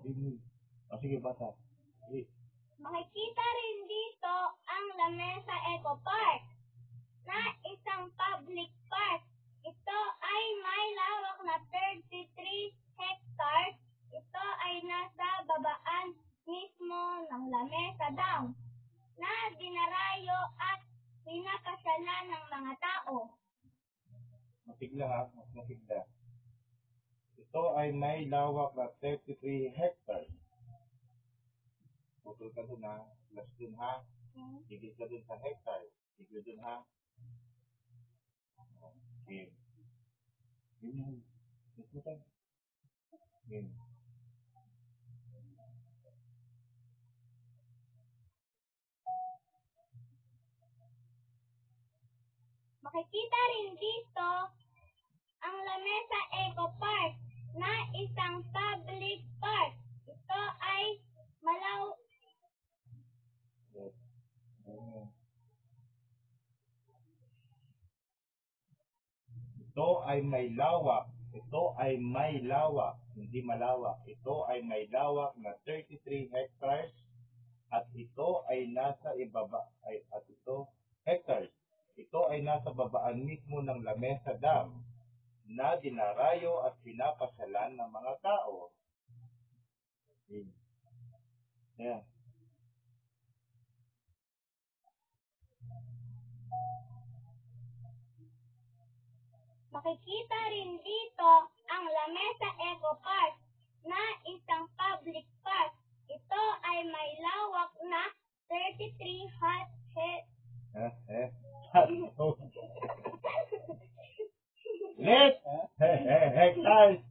Sige, bata. Makikita rin dito ang Lamesa Eco Park na isang public park. Ito ay may lawak na 33 hectares. Ito ay nasa babaan mismo ng Lamesa Dam na dinarayo at pinapasyalan ng mga tao. Masigla ha, mas masigla. Ito ay may lawak na 33 hectares. Putol ka dun ha, plus dun ha. Tigil ka dun sa hectare. Tigil dun ha. Okay. Yun. Yun. Makikita rin dito ang Lamesa Eco Park na isang public park. Ito ay Ito ay may lawak. Ito ay may lawak. Hindi malawak. Ito ay may lawak na 33 hectares. At ito ay nasa ibaba. Hectares. Ito ay nasa babaan mismo ng Lamesa Dam na dinarayo at pinapasyalan ng mga tao. Yeah. Makikita rin dito ang Lamesa Eco Park na isang public park. Ito ay may lawak na 33 Hectares.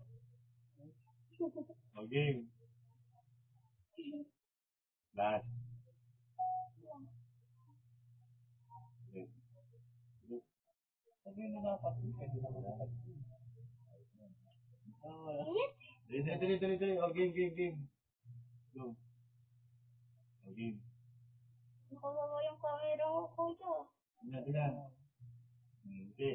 Okay. Last. Dali. Game. Go. Game. Nakawawa yung camera ko, kuya. Yan. Hindi.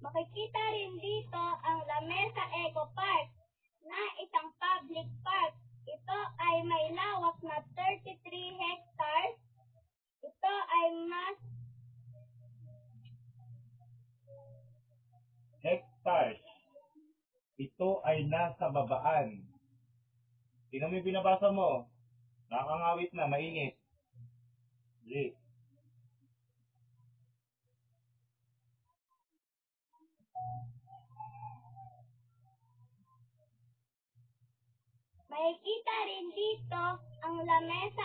Makikita rin dito ang Lamesa Eco Park na isang public park. Ito ay may lawak na 33 hectares. Ito ay Hectares. Ito ay nasa babaan. Tingnan mo yung binabasa mo. Nakakangawit na, mainit. Hindi. Makikita rin dito ang Lamesa